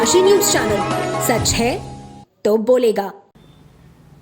Kashi news channel, सच है तो बोलेगा।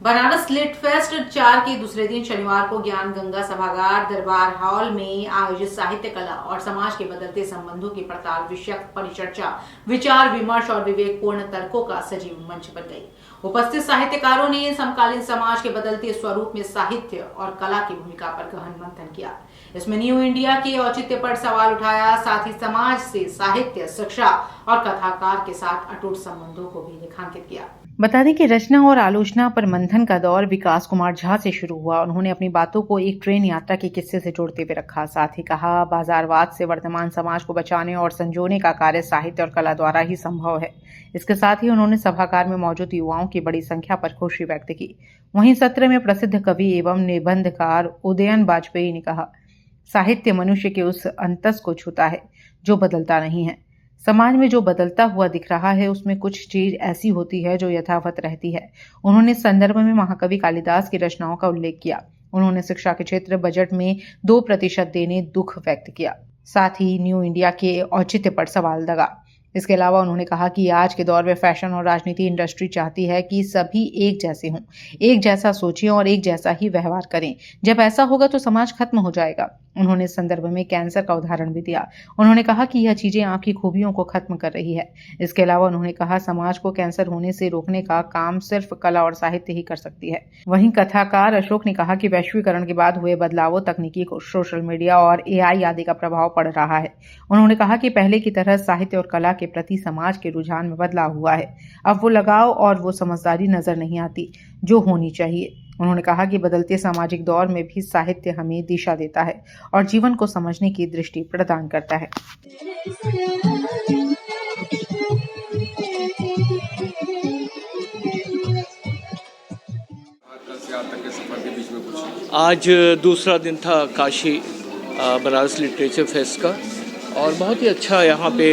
बनारस लिट फेस्ट 4 के दूसरे दिन शनिवार को ज्ञान गंगा सभागार दरबार हॉल में आयोजित साहित्य, कला और समाज के बदलते संबंधों की पड़ताल विषयक परिचर्चा, विचार विमर्श और विवेकपूर्ण तर्कों का सजीव मंच बन गई। उपस्थित साहित्यकारों ने समकालीन समाज के बदलते स्वरूप में साहित्य और कला की भूमिका पर गहन मंथन किया। इसमें न्यू इंडिया के औचित्य पर सवाल उठाया, साथ ही समाज से साहित्य, शिक्षा और कथाकार के साथ अटूट संबंधों को भी रेखांकित किया। बता दें कि रचना और आलोचना पर मंथन का दौर विकास कुमार झा से शुरू हुआ। उन्होंने अपनी बातों को एक ट्रेन यात्रा के किस्से से जोड़ते हुए रखा। साथ ही कहा, बाजारवाद से वर्तमान समाज को बचाने और संजोने का कार्य साहित्य और कला द्वारा ही संभव है। इसके साथ ही उन्होंने सभागार में मौजूद युवाओं की बड़ी संख्या पर खुशी व्यक्त की। वहीं सत्र में प्रसिद्ध कवि एवं निबंधकार उदयन वाजपेयी ने कहा, साहित्य मनुष्य के उस अंतस को छूता है जो बदलता नहीं है। समाज में जो बदलता हुआ दिख रहा है उसमें कुछ चीज ऐसी होती है जो यथावत रहती है। उन्होंने इस संदर्भ में महाकवि कालिदास की रचनाओं का उल्लेख किया। उन्होंने शिक्षा के क्षेत्र बजट में 2% देने दुख व्यक्त किया। साथ ही न्यू इंडिया के औचित्य पर सवाल लगा। इसके अलावा उन्होंने कहा कि आज के दौर में फैशन और राजनीति इंडस्ट्री चाहती है कि सभी एक जैसे हों, एक जैसा सोचें और एक जैसा ही व्यवहार करें। जब ऐसा होगा तो समाज खत्म हो जाएगा। उन्होंने इस संदर्भ में कैंसर का उदाहरण भी दिया। उन्होंने कहा कि यह चीजें आपकी खूबियों को खत्म कर रही है। इसके अलावा उन्होंने कहा, समाज को कैंसर होने से रोकने का काम सिर्फ कला और साहित्य ही कर सकती है। वहीं कथाकार अशोक ने कहा कि वैश्वीकरण के बाद हुए बदलावों, तकनीकी, सोशल मीडिया और AI आदि का प्रभाव पड़ रहा है। उन्होंने कहा कि पहले की तरह साहित्य और कला के प्रति समाज के रुझान में बदलाव हुआ है। अब वो लगाव और वो समझदारी नजर नहीं आती जो होनी चाहिए। उन्होंने कहा कि बदलते सामाजिक दौर में भी साहित्य हमें दिशा देता है और जीवन को समझने की दृष्टि प्रदान करता है। आज दूसरा दिन था काशी बनारस लिटरेचर फेस्ट का और बहुत ही अच्छा यहाँ पे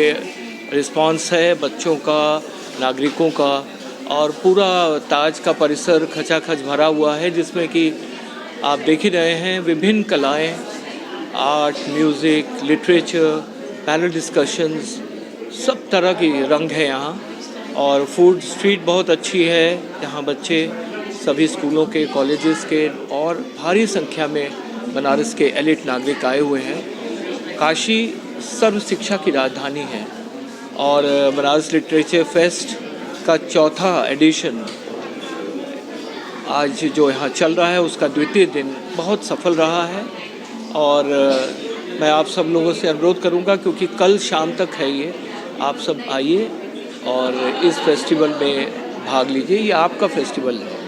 रिस्पांस है बच्चों का, नागरिकों का, और पूरा ताज का परिसर खचाखच भरा हुआ है, जिसमें कि आप देख ही रहे हैं विभिन्न कलाएं, art, music, literature, panel discussions, सब तरह की रंग है यहाँ। और फूड स्ट्रीट बहुत अच्छी है। यहाँ बच्चे सभी स्कूलों के, कॉलेजेस के और भारी संख्या में बनारस के एलिट नागरिक आए हुए हैं। काशी सर्व शिक्षा की राजधानी है और बनारस लिटरेचर फेस्ट का चौथा एडिशन आज जो यहाँ चल रहा है उसका द्वितीय दिन बहुत सफल रहा है। और मैं आप सब लोगों से अनुरोध करूँगा, क्योंकि कल शाम तक है ये, आप सब आइए और इस फेस्टिवल में भाग लीजिए। ये आपका फेस्टिवल है।